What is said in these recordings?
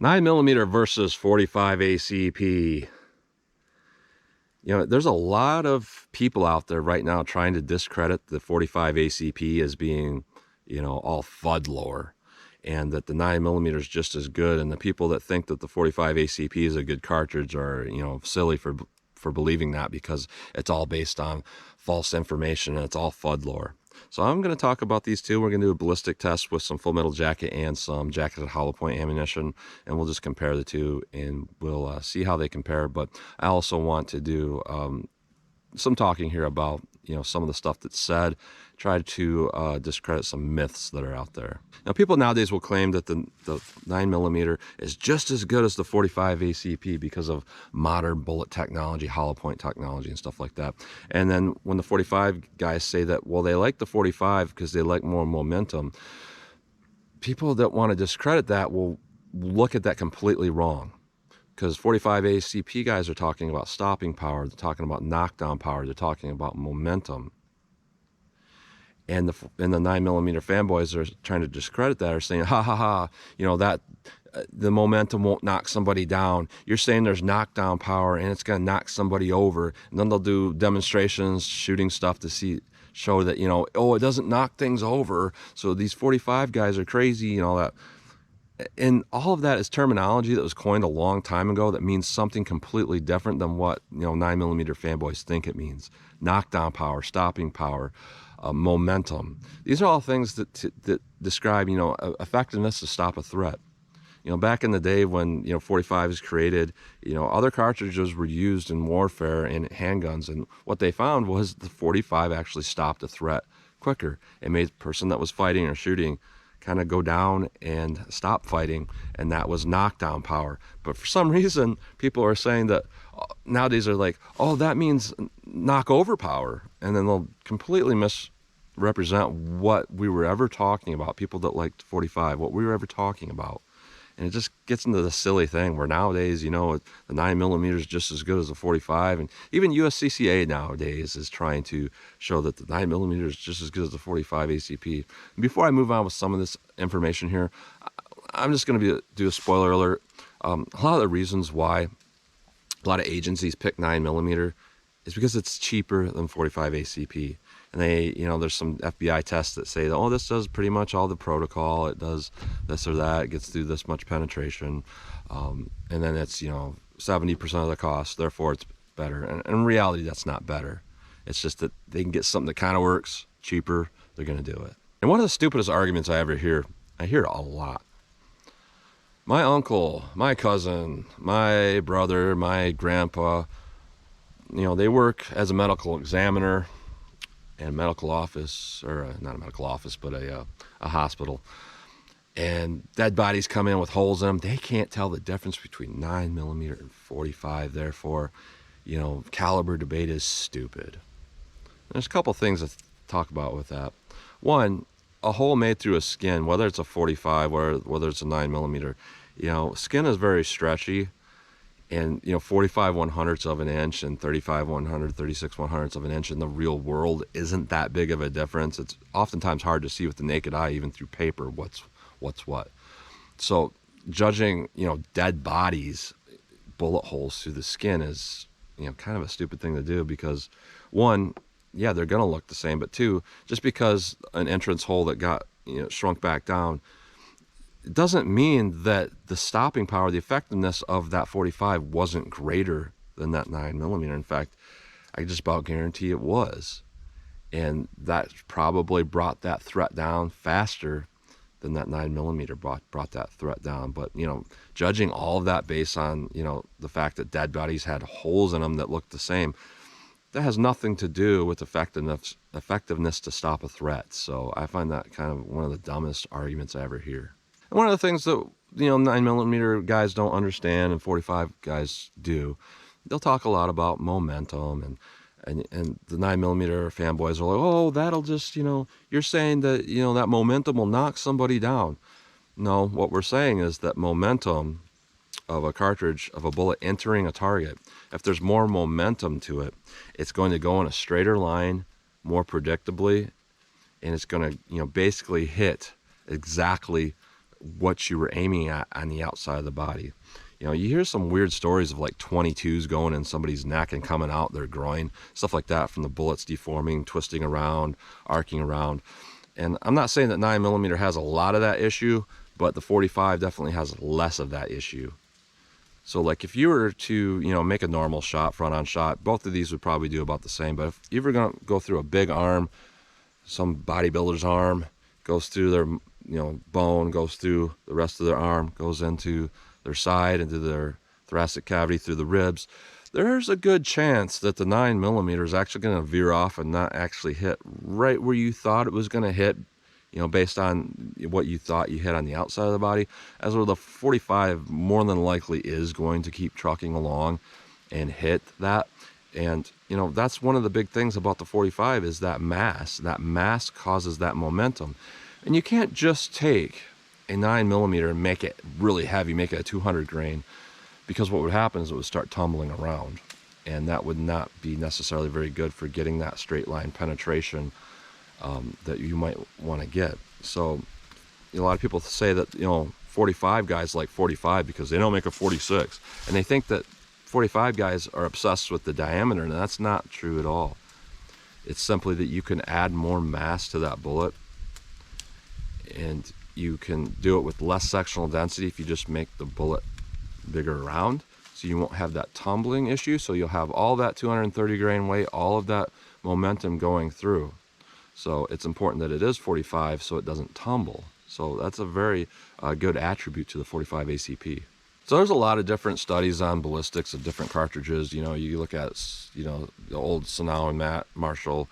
9mm versus 45 ACP. You know, there's a lot of people out there right now trying to discredit the 45 ACP as being, you know, all Fuddlore, and that the 9mm is just as good. And the people that think that the 45 ACP is a good cartridge are, you know, silly for believing that, because it's all based on false information and it's all Fuddlore. So I'm going to talk about these two. We're going to do a ballistic test with some Full Metal Jacket and some jacketed hollow point ammunition, and we'll just compare the two, and we'll see how they compare. But I also want to do some talking here about, you know, some of the stuff that's said, try to discredit some myths that are out there. Now, people nowadays will claim that the 9mm is just as good as the 45 ACP because of modern bullet technology, hollow point technology, and stuff like that. And then when the 45 guys say that, well, they like the 45 because they like more momentum, people that want to discredit that will look at that completely wrong. Because 45 ACP guys are talking about stopping power, they're talking about knockdown power, they're talking about momentum. And the 9mm fanboys are trying to discredit that, are saying, ha ha ha, you know, that the momentum won't knock somebody down. You're saying there's knockdown power and it's going to knock somebody over. And then they'll do demonstrations, shooting stuff to show that, you know, oh, it doesn't knock things over. So these 45 guys are crazy and all that. And all of that is terminology that was coined a long time ago that means something completely different than what, you know, 9mm fanboys think it means. Knockdown power, stopping power, momentum. These are all things that describe, you know, effectiveness to stop a threat. You know, back in the day when, you know, 45 was created, you know, other cartridges were used in warfare and handguns, and what they found was the 45 actually stopped a threat quicker. It made the person that was fighting or shooting kind of go down and stop fighting, and that was knockdown power. But for some reason, people are saying that nowadays are like, oh, that means knock over power, and then they'll completely misrepresent what we were ever talking about. People that liked 45, what we were ever talking about. And it just gets into the silly thing where nowadays, you know, the 9mm is just as good as the 45. And even USCCA nowadays is trying to show that the 9mm is just as good as the 45 ACP. And before I move on with some of this information here, I'm just going to do a spoiler alert. A lot of the reasons why a lot of agencies pick 9mm is because it's cheaper than 45 ACP. And they, you know, there's some FBI tests that say, oh, this does pretty much all the protocol. It does this or that. It gets through this much penetration. And then it's, you know, 70% of the cost. Therefore, it's better. And in reality, that's not better. It's just that they can get something that kind of works cheaper. They're going to do it. And one of the stupidest arguments I ever hear, I hear it a lot. My uncle, my cousin, my brother, my grandpa, you know, they work as a medical examiner in a medical office, or not a medical office, but a hospital. And dead bodies come in with holes in them. They can't tell the difference between 9mm and 45. Therefore, you know, caliber debate is stupid. There's a couple things to talk about with that. One, a hole made through a skin, whether it's a 45 or whether it's a 9mm, you know, skin is very stretchy. And, you know, 45 100ths of an inch and 35 100, 36 100ths of an inch in the real world isn't that big of a difference. It's oftentimes hard to see with the naked eye, even through paper, what's what. So judging, you know, dead bodies, bullet holes through the skin is, you know, kind of a stupid thing to do, because one, yeah, they're going to look the same, but two, just because an entrance hole that got, you know, shrunk back down, it doesn't mean that the stopping power, the effectiveness of that 45 wasn't greater than that 9mm. In fact, I just about guarantee it was. And that probably brought that threat down faster than that 9mm brought that threat down. But, you know, judging all of that based on, you know, the fact that dead bodies had holes in them that looked the same, that has nothing to do with effectiveness to stop a threat. So I find that kind of one of the dumbest arguments I ever hear. And one of the things that, you know, 9mm guys don't understand and 45 guys do, they'll talk a lot about momentum, and the 9mm fanboys are like, oh, that'll just, you know, you're saying that, you know, that momentum will knock somebody down. No, what we're saying is that momentum of a cartridge, of a bullet entering a target, if there's more momentum to it, it's going to go in a straighter line more predictably, and it's going to, you know, basically hit exactly what you were aiming at on the outside of the body. You know, you hear some weird stories of like 22s going in somebody's neck and coming out their groin, stuff like that from the bullets deforming, twisting around, arcing around. And I'm not saying that 9mm has a lot of that issue, but the 45 definitely has less of that issue. So like if you were to, you know, make a normal shot, front on shot, both of these would probably do about the same. But if you were going to go through a big arm, some bodybuilder's arm, goes through their, you know, bone, goes through the rest of their arm, goes into their side, into their thoracic cavity, through the ribs, there's a good chance that the 9mm is actually going to veer off and not actually hit right where you thought it was going to hit, you know, based on what you thought you hit on the outside of the body. As where the 45 more than likely is going to keep trucking along and hit that. And, you know, that's one of the big things about the 45 is that mass. That mass causes that momentum. And you can't just take a 9mm and make it really heavy, make it a 200 grain, because what would happen is it would start tumbling around. And that would not be necessarily very good for getting that straight line penetration that you might want to get. So a lot of people say that, you know, 45 guys like 45 because they don't make a 46. And they think that 45 guys are obsessed with the diameter, and that's not true at all. It's simply that you can add more mass to that bullet, and you can do it with less sectional density if you just make the bullet bigger around, so you won't have that tumbling issue. So you'll have all that 230 grain weight, all of that momentum going through. So it's important that it is 45 so it doesn't tumble. So that's a very good attribute to the 45 ACP. So there's a lot of different studies on ballistics of different cartridges. You know, you look at, you know, the old Sanau and Matt Marshall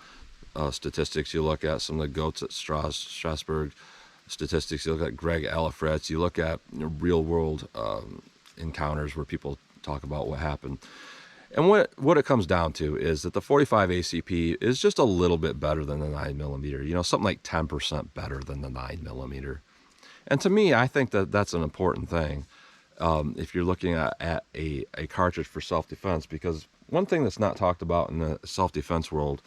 statistics. You look at some of the goats at Strasbourg statistics. You look at Greg Elifretz. You look at, you know, real world encounters where people talk about what happened. And what it comes down to is that the 45 ACP is just a little bit better than the 9mm. You know, something like 10% better than the 9mm. And to me, I think that that's an important thing if you're looking at a cartridge for self-defense, because one thing that's not talked about in the self-defense world,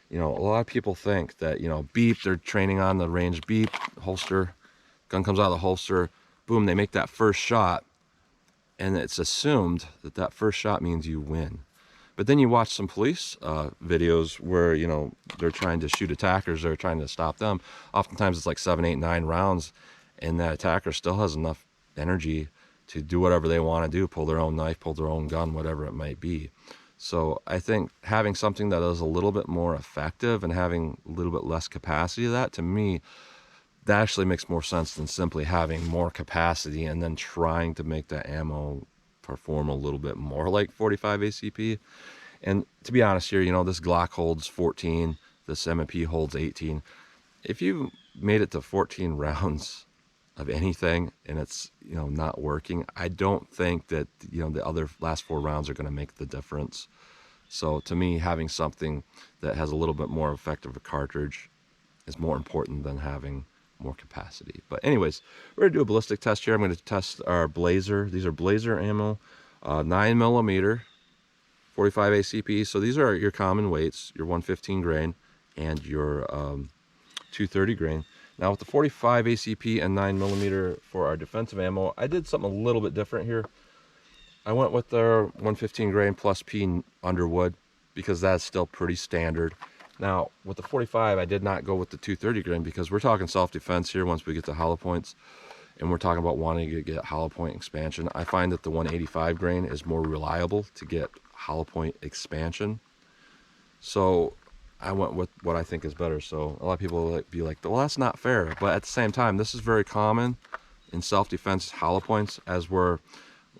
you know, a lot of people think that, you know, beep, they're training on the range, beep, holster, gun comes out of the holster, boom, they make that first shot, and it's assumed that that first shot means you win. But then you watch some police videos where, you know, they're trying to shoot attackers, they're trying to stop them. Oftentimes it's like 7, 8, 9 rounds, and that attacker still has enough energy to do whatever they want to do, pull their own knife, pull their own gun, whatever it might be. So I think having something that is a little bit more effective and having a little bit less capacity of that, to me, that actually makes more sense than simply having more capacity and then trying to make that ammo perform a little bit more like 45 ACP. And to be honest here, you know, this Glock holds 14, this M&P holds 18. If you made it to 14 rounds of anything and it's, you know, not working, I don't think that, you know, the other last 4 rounds are going to make the difference. So to me, having something that has a little bit more effective a cartridge is more important than having more capacity. But anyways, we're gonna do a ballistic test here. I'm going to test our Blazer. These are Blazer ammo, 9mm, 45 ACP. So these are your common weights, your 115 grain and your 230 grain. Now with the 45 ACP and 9mm for our defensive ammo, I did something a little bit different here. I went with their 115 grain plus P Underwood because that's still pretty standard. Now, with the 45, I did not go with the 230 grain because we're talking self-defense here once we get to hollow points, and we're talking about wanting to get hollow point expansion. I find that the 185 grain is more reliable to get hollow point expansion. So I went with what I think is better. So a lot of people will be like, well, that's not fair. But at the same time, this is very common in self-defense hollow points, as where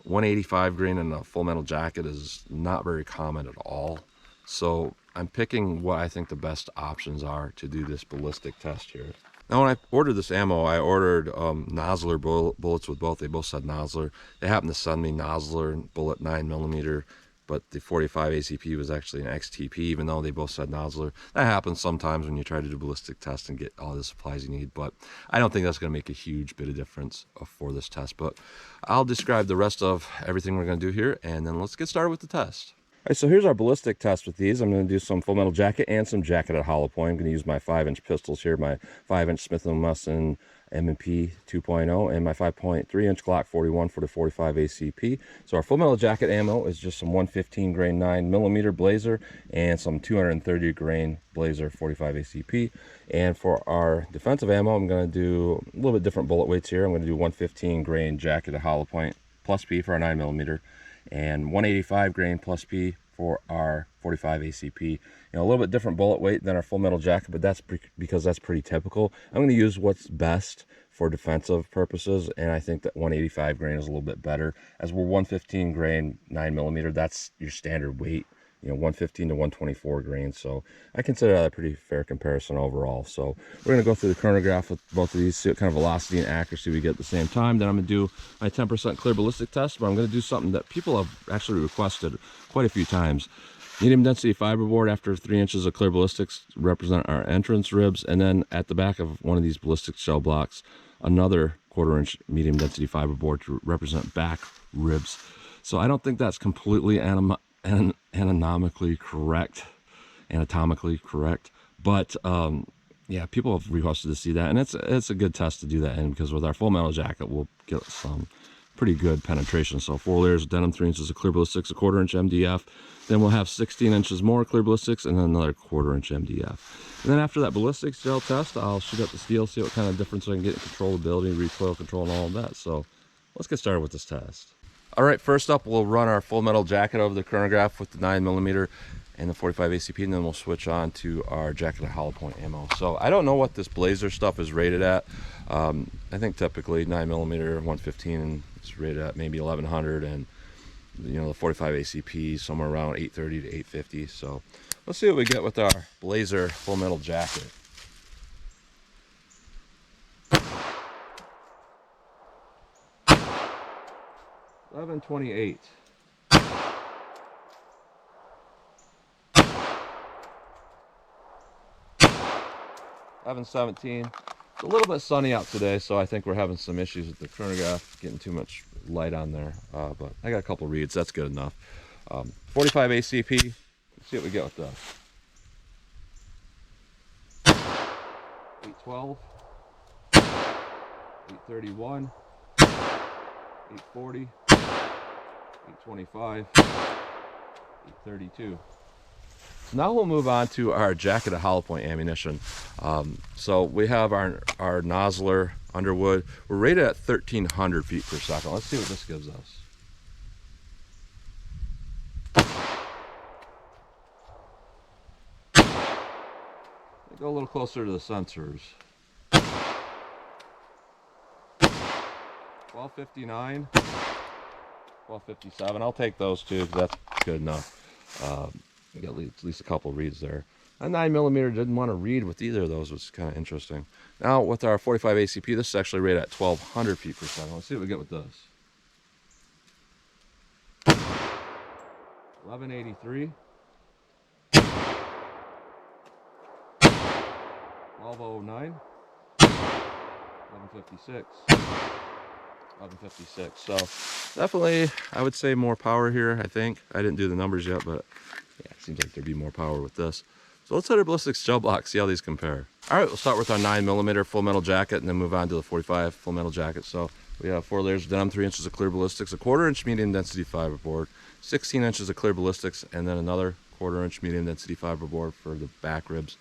185 grain in a full metal jacket is not very common at all. So I'm picking what I think the best options are to do this ballistic test here. Now, when I ordered this ammo, I ordered Nosler bullets with both. They both said Nosler. They happened to send me Nosler bullet 9mm, but the 45 ACP was actually an XTP, even though they both said Nosler. That happens sometimes when you try to do ballistic tests and get all the supplies you need, but I don't think that's going to make a huge bit of difference for this test. But I'll describe the rest of everything we're going to do here, and then let's get started with the test. All right, so here's our ballistic test with these. I'm going to do some full metal jacket and some jacketed hollow point. I'm going to use my 5-inch pistols here, my 5-inch Smith & Wesson M&P 2.0 and my 5.3-inch Glock 41 for the 45 ACP. So our full metal jacket ammo is just some 115 grain 9mm Blazer and some 230 grain Blazer 45 ACP. And for our defensive ammo, I'm going to do a little bit different bullet weights here. I'm going to do 115 grain jacketed hollow point plus P for our 9mm. And 185 grain plus P for our 45 ACP. You know, a little bit different bullet weight than our full metal jacket, but that's because that's pretty typical. I'm going to use what's best for defensive purposes, and I think that 185 grain is a little bit better. As we're 115 grain 9mm, that's your standard weight. You know, 115 to 124 grains. So I consider that a pretty fair comparison overall. So we're going to go through the chronograph with both of these, see what kind of velocity and accuracy we get at the same time. Then I'm going to do my 10% clear ballistic test, but I'm going to do something that people have actually requested quite a few times. Medium density fiberboard after 3 inches of clear ballistics represent our entrance ribs, and then at the back of one of these ballistic shell blocks, another 1/4 inch medium density fiberboard to represent back ribs. So I don't think that's completely anatomically correct, but yeah, people have requested to see that, and it's a good test to do that in, because with our full metal jacket we'll get some pretty good penetration. So 4 layers of denim, 3 inches of clear ballistics, a 1/4 inch MDF, then we'll have 16 inches more clear ballistics, and then another 1/4 inch MDF. And then after that ballistics gel test, I'll shoot up the steel, see what kind of difference I can get in controllability, recoil control, and all of that. So let's get started with this test. All right, first up, we'll run our full metal jacket over the chronograph with the 9mm and the 45 ACP, and then we'll switch on to our jacketed hollow point ammo. So I don't know what this Blazer stuff is rated at. I think typically 9mm 115 is rated at maybe 1100, and you know, the 45 ACP somewhere around 830 to 850. So let's see what we get with our Blazer full metal jacket. 1128. 1117. It's a little bit sunny out today, so I think we're having some issues with the chronograph, getting too much light on there. But I got a couple reads, that's good enough. 45 ACP, let's see what we get with this. 812, 831, 840, 825, 832. So now we'll move on to our jacketed hollow point ammunition. So we have our Nosler Underwood. We're rated at 1300 feet per second. Let's see what this gives us. Go a little closer to the sensors. 1259, 1257. I'll take those two because that's good enough. We got at least a couple reads there. A 9mm didn't want to read with either of those, which is kind of interesting. Now with our 45 ACP, this is actually rated at 1200 feet per second. Let's see what we get with this. 1183. 1209, 1156, 1156. So definitely, I would say more power here. I think I didn't do the numbers yet, but yeah, it seems like there'd be more power with this. So let's hit our ballistics gel block, see how these compare. All right, we'll start with our 9mm full metal jacket, and then move on to the 45 full metal jacket. So we have 4 layers of denim, 3 inches of clear ballistics, a 1/4 inch medium density fiberboard, 16 inches of clear ballistics, and then another 1/4 inch medium density fiberboard for the back ribs,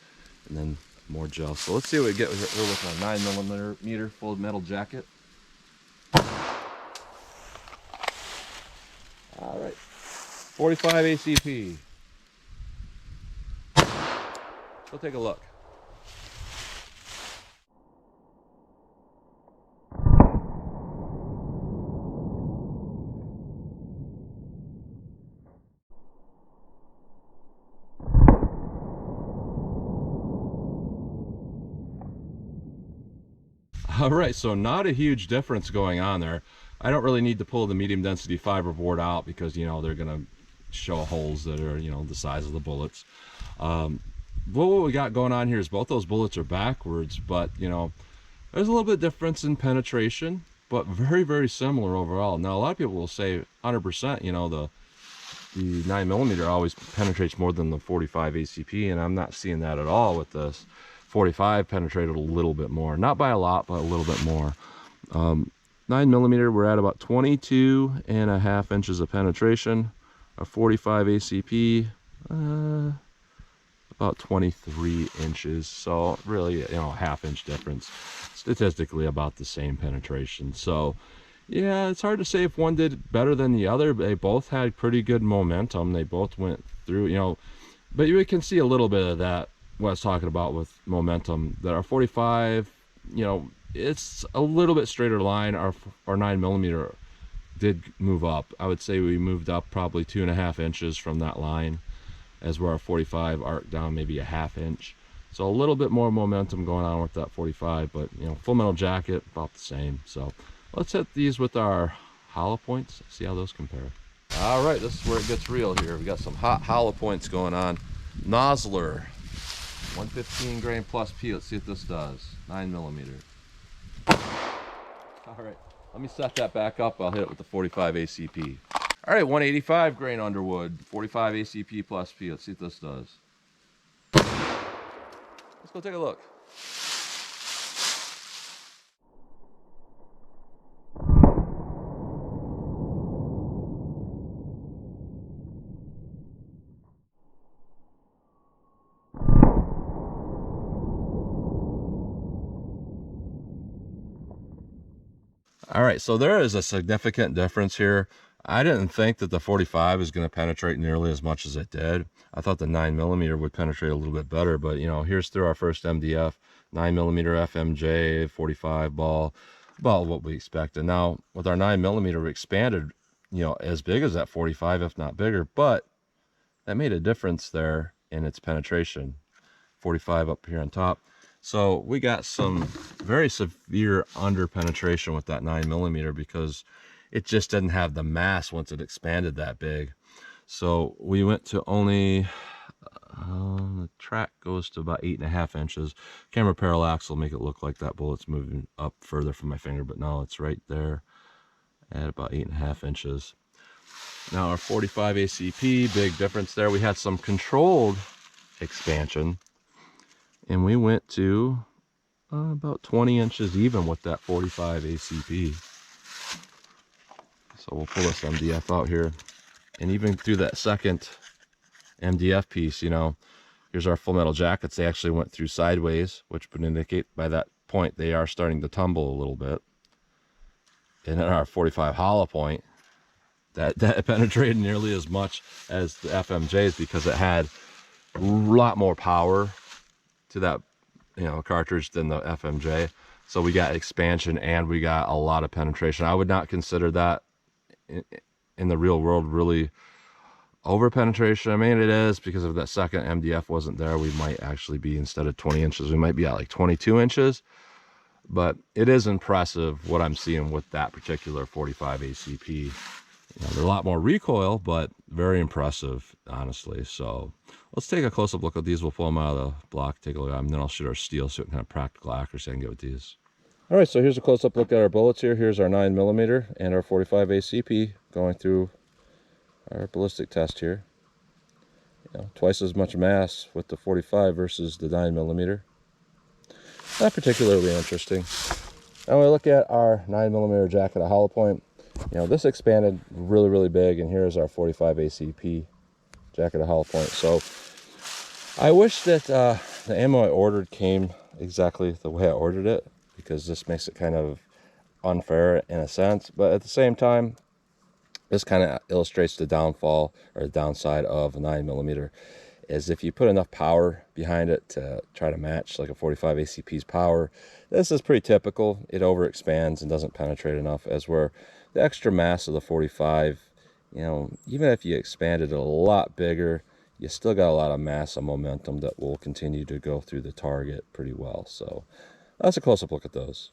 and then more gel. So let's see what we get with our 9mm full metal jacket. All right, 45 ACP. We'll take a look. All right, so not a huge difference going on there. I don't really need to pull the medium density fiberboard out because, you know, they're gonna show holes that are, you know, the size of the bullets. What we got going on here is both those bullets are backwards, but, you know, there's a little bit difference in penetration, but very, very similar overall. Now, a lot of people will say 100%, you know, the 9mm always penetrates more than the 45 ACP, and I'm not seeing that at all with this. 45 penetrated a little bit more, not by a lot, but a little bit more. 9mm, we're at about 22.5 inches of penetration. A 45 ACP, about 23 inches. So really, you know, a half-inch difference. Statistically, about the same penetration. So yeah, it's hard to say if one did better than the other. They both had pretty good momentum. They both went through, you know, but you can see a little bit of that, what I was talking about with momentum, that our 45, you know, it's a little bit straighter line. Our 9mm did move up. I would say we moved up probably 2.5 inches from that line, as where our 45 arced down maybe a half inch. So a little bit more momentum going on with that 45, but you know, Full Metal Jacket about the same. So let's hit these with our hollow points, see how those compare. All right, this is where it gets real here. We got some hot hollow points going on. Nozzler, 115 grain plus P. Let's see what this does. 9mm. All right, let me set that back up. I'll hit it with the 45 ACP. All right, 185 grain Underwood, 45 ACP plus P. Let's see what this does. Let's go take a look. All right, so there is a significant difference here. I didn't think that the 45 was going to penetrate nearly as much as it did. I thought the 9mm would penetrate a little bit better, but you know, here's through our first MDF, 9mm FMJ, 45 ball, about what we expected. Now with our 9mm, we expanded, you know, as big as that 45, if not bigger, but that made a difference there in its penetration. 45 up here on top. So we got some very severe under penetration with that 9mm because it just didn't have the mass once it expanded that big. So we went to only, the track goes to about 8.5 inches. Camera parallax will make it look like that bullet's moving up further from my finger, but no, it's right there at about 8.5 inches. Now our 45 ACP, big difference there. We had some controlled expansion, and we went to about 20 inches even with that 45 ACP. So we'll pull this MDF out here. And even through that second MDF piece, you know, here's our Full Metal Jackets. They actually went through sideways, which would indicate by that point they are starting to tumble a little bit. And then our 45 hollow point, that penetrated nearly as much as the FMJs because it had a lot more power to that, you know, cartridge than the FMJ. So we got expansion and we got a lot of penetration. I would not consider that in the real world really over penetration. I mean, it is, because if that second MDF wasn't there, we might actually be, instead of 20 inches, we might be at like 22 inches. But it is impressive what I'm seeing with that particular 45 ACP. You know, they're a lot more recoil, but very impressive, honestly. So let's take a close-up look at these. We'll pull them out of the block, take a look at them, and then I'll shoot our steel, so what kind of practical accuracy I can get with these. All right, so here's a close-up look at our bullets here. Here's our 9mm and our 45 ACP going through our ballistic test here. You know, twice as much mass with the 45 versus the 9mm. Not particularly interesting. Now we look at our 9mm jacket at hollow point. You know, this expanded really, really big, and here's our 45 ACP jacket at hollow point. So I wish that the ammo I ordered came exactly the way I ordered it, because this makes it kind of unfair in a sense. But at the same time, this kind of illustrates the downfall or the downside of a 9mm, is if you put enough power behind it to try to match like a 45 ACP's power, this is pretty typical. It overexpands and doesn't penetrate enough, as where the extra mass of the 45, you know, even if you expanded it a lot bigger, you still got a lot of mass and momentum that will continue to go through the target pretty well. So that's a close-up look at those.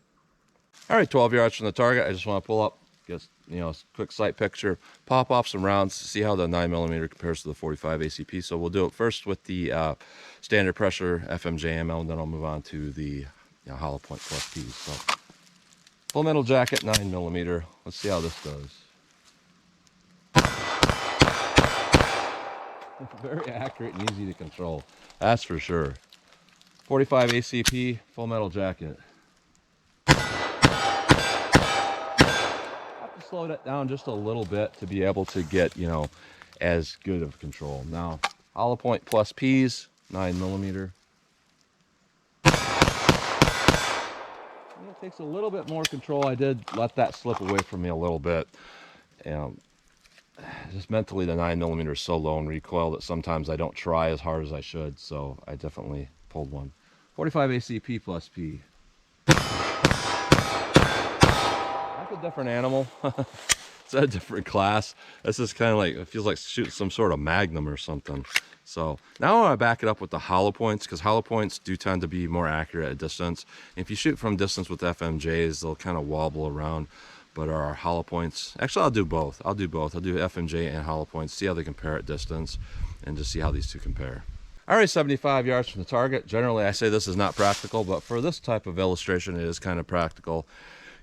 All right, 12 yards from the target. I just want to pull up, get, you know, a quick sight picture, pop off some rounds, see how the 9mm compares to the 45 ACP. So we'll do it first with the standard pressure FMJ ammo, and then I'll move on to the, you know, hollow point plus P. So Full Metal Jacket 9mm. Let's see how this does. Very accurate and easy to control. That's for sure. 45 ACP full metal jacket. Have to slow that down just a little bit to be able to get, you know, as good of control. Now, hollow point plus P's, 9mm. It takes a little bit more control. I did let that slip away from me a little bit. Just mentally, the 9mm is so low in recoil that sometimes I don't try as hard as I should. So I definitely pulled one. 45 ACP plus P. That's a different animal. It's a different class. This is kind of like, it feels like shooting some sort of Magnum or something. So now I want to back it up with the hollow points, because hollow points do tend to be more accurate at distance. If you shoot from distance with FMJs, they'll kind of wobble around. But our hollow points, actually I'll do both. I'll do FMJ and hollow points, see how they compare at distance, and just see how these two compare. Alright, 75 yards from the target. Generally I say this is not practical, but for this type of illustration it is kind of practical.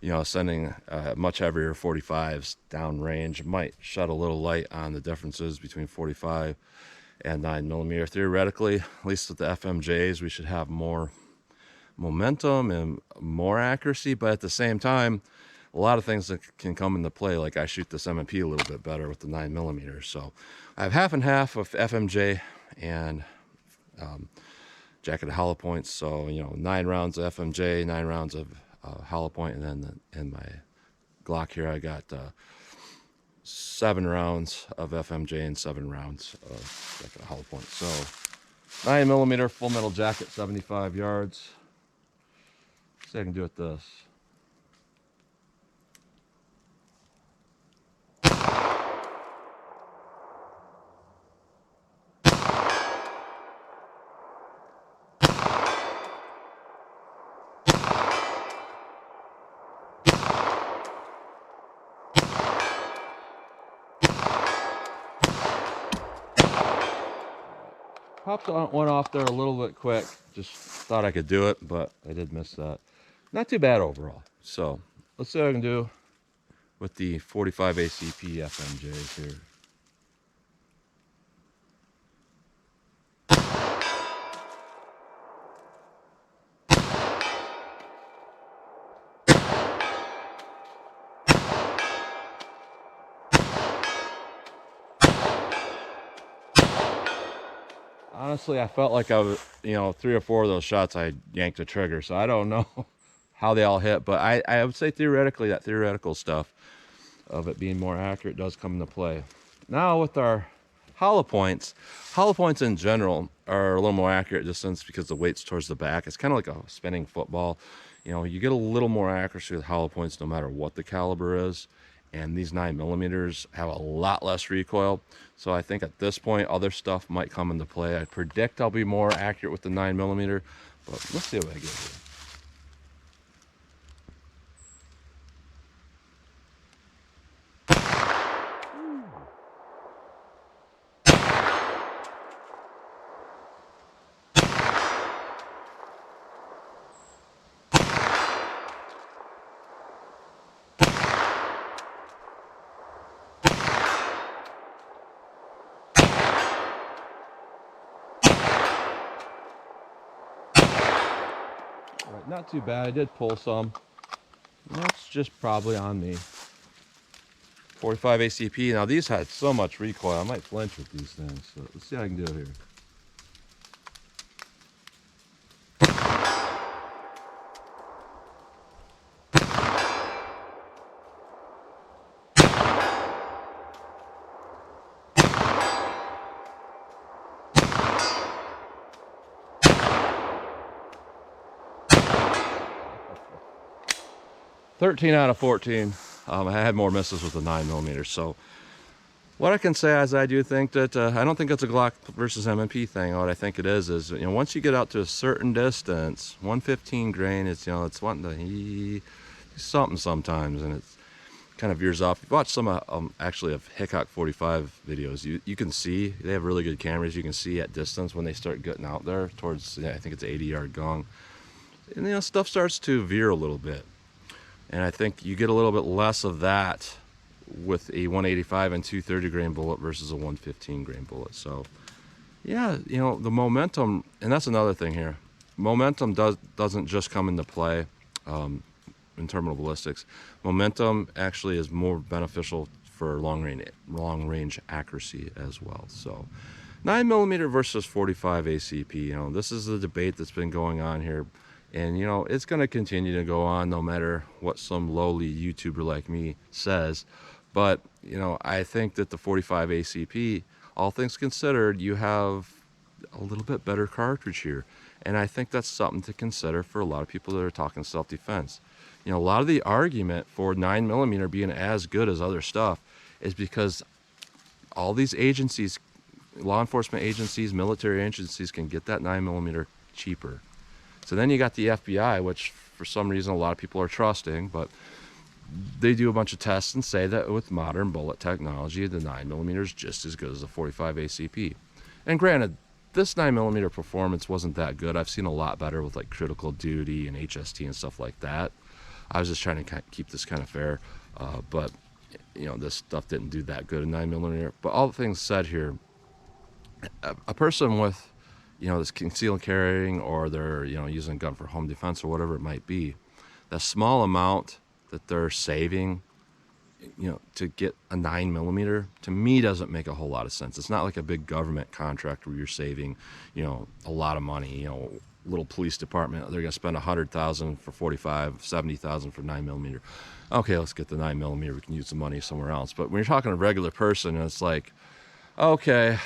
You know, sending much heavier 45s down range might shed a little light on the differences between 45 and 9mm. Theoretically, at least with the FMJs, we should have more momentum and more accuracy, but at the same time, a lot of things that can come into play, like I shoot this M&P a little bit better with the 9mm. So I have half and half of FMJ and jacketed hollow points. So, you know, 9 rounds of FMJ, 9 rounds of hollow point, and then in my Glock here I got 7 rounds of FMJ and 7 rounds of jacketed hollow point. So 9mm full metal jacket, 75 yards. See if I can do it this. Popped one off there a little bit quick. Just thought I could do it, but I did miss that. Not too bad overall. So let's see what I can do with the 45 ACP FMJs here. Honestly, I felt like I was, you know, 3 or 4 of those shots I yanked the trigger, so I don't know how they all hit, but I would say theoretically that theoretical stuff of it being more accurate does come into play. Now with our hollow points in general are a little more accurate distance because the weight's towards the back. It's kind of like a spinning football. You know, you get a little more accuracy with hollow points no matter what the caliber is. And these 9mm have a lot less recoil. So I think at this point, other stuff might come into play. I predict I'll be more accurate with the 9mm, but let's see what I get here. Right, not too bad. I did pull some. That's just probably on me. 45 ACP. Now these had so much recoil, I might flinch with these things. So let's see how I can do it here. "13 out of 14. I had more misses with the 9mm. So what I can say is I do think that I don't think it's a Glock versus M&P thing. What I think it is you know, once you get out to a certain distance, 115 grain is, you know, it's wanting to do something sometimes, and it's kind of veers off. If you watch some actually of Hickok 45 videos, you can see they have really good cameras. You can see at distance when they start getting out there towards, I think it's 80-yard gong, and, you know, stuff starts to veer a little bit. And I think you get a little bit less of that with a 185 and 230 grain bullet versus a 115 grain bullet. So Yeah, the momentum, and that's another thing here. Momentum doesn't just come into play in terminal ballistics. Momentum actually is more beneficial for long range accuracy as well. So 9mm versus 45 ACP, this is the debate that's been going on here. And, it's going to continue to go on no matter what some lowly YouTuber like me says. But, I think that the 45 ACP, all things considered, you have a little bit better cartridge here. And I think that's something to consider for a lot of people that are talking self-defense. A lot of the argument for 9mm being as good as other stuff is because all these agencies, law enforcement agencies, military agencies, can get that 9mm cheaper. So then you got the FBI, which for some reason a lot of people are trusting, but they do a bunch of tests and say that with modern bullet technology, the 9mm is just as good as the 45 ACP. And granted, this 9mm performance wasn't that good. I've seen a lot better with like critical duty and HST and stuff like that. I was just trying to keep this kind of fair, but this stuff didn't do that good in 9mm. But all the things said here, a person with this concealed carrying, or they're using a gun for home defense or whatever it might be, that small amount that they're saving to get a 9mm, to me doesn't make a whole lot of sense. It's not like a big government contract where you're saving a lot of money. Little police department, they're gonna spend $100,000 for 45, $70,000 for 9mm. Okay, let's get the 9mm, we can use the money somewhere else. But when you're talking to a regular person, it's like, okay,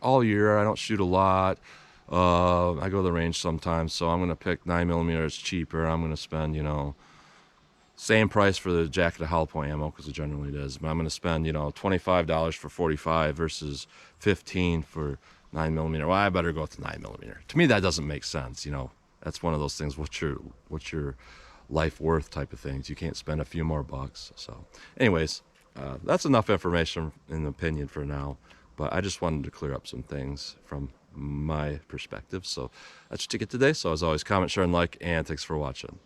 all year I don't shoot a lot, I go to the range sometimes, so I'm gonna pick 9mm. It's cheaper. I'm gonna spend same price for the jacket of hollow point ammo, because it generally is, but I'm gonna spend $25 for 45 versus 15 for 9mm. Well, I better go with the 9mm. To me, that doesn't make sense. That's one of those things. What's your life worth type of things. You can't spend a few more bucks. So, anyways, that's enough information in opinion for now. But I just wanted to clear up some things from my perspective. So that's your ticket today. So as always, comment, share, and like, and thanks for watching.